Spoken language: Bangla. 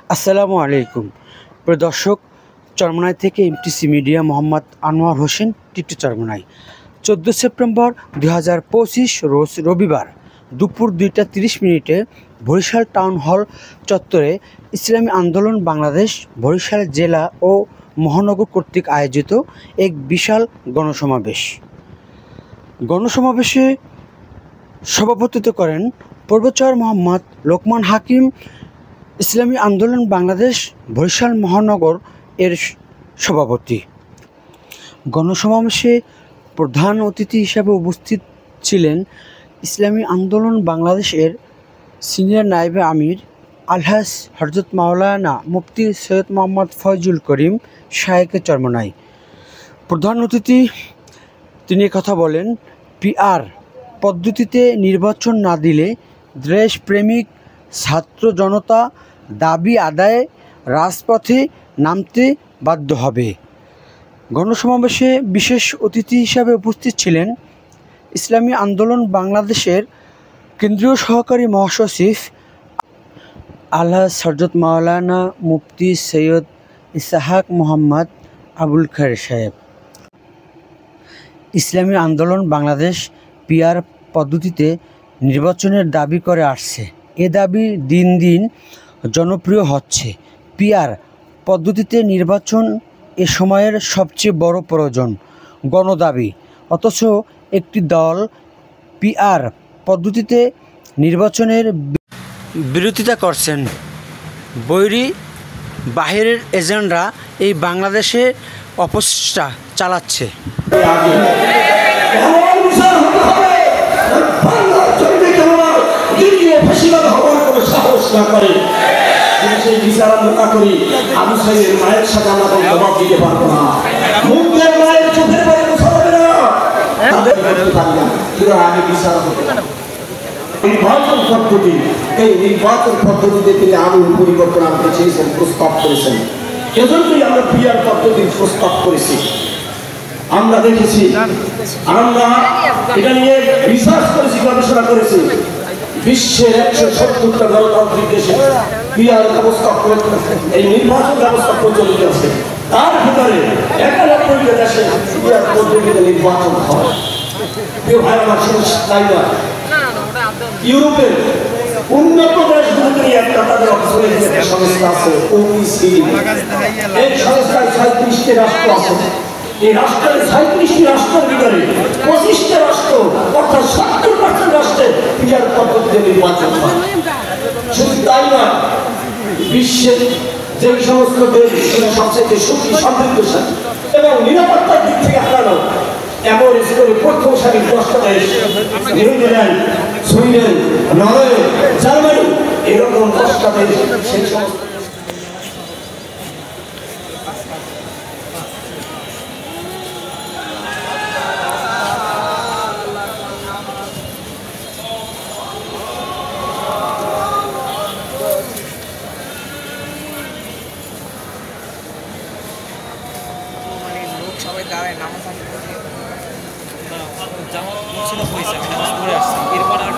আসসালামু আলাইকুম প্রিয় দর্শক, চরমনাই থেকে MTC media Mohammad Anwar Hossain, Titu Charmonai. 14 September 2025 রোজ রবিবার দুপুর 2টা 30 মিনিটে বরিশাল টাউন হল চত্বরে ইসলামী আন্দোলন বাংলাদেশ বরিশাল জেলা ও মহানগর কর্তৃক আয়োজিত এক বিশাল গণসমাবেশে সভাপতিত্ব করেন পূর্বচর মোহাম্মদ লোকমান হাকিম, ইসলামী আন্দোলন বাংলাদেশ বরিশাল মহানগর এর সভাপতি। গণসমাবেশে প্রধান অতিথি হিসাবে উপস্থিত ছিলেন ইসলামী আন্দোলন বাংলাদেশের সিনিয়র নায়েবে আমির আলহাজ হযরত মাওলানা মুফতি সৈয়দ মোহাম্মদ ফয়জুল করিম শায়েখে চরমনাই। প্রধান অতিথি তিনি কথা বলেন, পিআর পদ্ধতিতে নির্বাচন না দিলে দেশপ্রেমিক ছাত্র জনতা দাবি আদায়ে রাজপথে নামতে বাধ্য হবে। গণসমাবেশে বিশেষ অতিথি হিসাবে উপস্থিত ছিলেন ইসলামী আন্দোলন বাংলাদেশের কেন্দ্রীয় সহকারী মহাসচিব আলহাজ হযরত মাওলানা মুফতি সৈয়দ ইসহাক মোহাম্মদ আবুল খায়ের সাহেব। ইসলামী আন্দোলন বাংলাদেশ পিআর পদ্ধতিতে নির্বাচনের দাবি করে আসছে। এ দাবি দিন দিন জনপ্রিয় হচ্ছে। পিআর পদ্ধতিতে নির্বাচন এ সময়ের সবচেয়ে বড় প্রয়োজন, গণদাবি। অথচ একটি দল পিআর পদ্ধতিতে নির্বাচনের বিরোধিতা করছেন। বৈরী বাহিরের এজেন্টরা এই বাংলাদেশে অপচেষ্টা চালাচ্ছে। এই নির্বাচন পদ্ধতিতে তিনি আমূল পরিবর্তন আনতে চেয়েছেন, প্রস্তাব করেছেন। এজন্যই আমরা পিআর পদ্ধতির প্রস্তাব করেছি। আমরা দেখেছি, আমরা এটা নিয়ে রিসার্চ করেছি, গবেষণা করেছি। বিশ্বের 170টা গণতান্ত্রিক দেশে পিআর ব্যবস্থা, এই নির্বাচন ব্যবস্থা প্রচলিত আছে। তার ভিতরে 91টা দেশে পিআর পদ্ধতিতে নির্বাচন হয়। প্রিয় ভাই আমার, তাই না, ইউরোপের উন্নত দেশগুলোতে একটা তাদের সংস্থা আছে ওইসিডি। এই সংস্থায় 37টি রাষ্ট্র আছে। এই রাষ্ট্রের 37টি রাষ্ট্রের ভিতরে 25টা রাষ্ট্র অর্থাৎ 70% রাষ্ট্রে পিআর পদ্ধতিতে নির্বাচন হয়। শুধু তাই না, বিশ্বের যে সমস্ত দেশ সবচেয়ে সুখী সমৃদ্ধশালী এবং নিরাপত্তার দিক থেকে হারানো এমন স্কুলে প্রথম সারির 10টা দেশ, নিউজিল্যান্ড, সুইডেন, নরওয়ে, জার্মানি, এরকম 10টা দেশ সেই সমস্ত সবাই দাঁড়ায় নামাজ জামাত ছিল হয়েছে, আমি নামাজ পড়ে আসছি। এরপর আর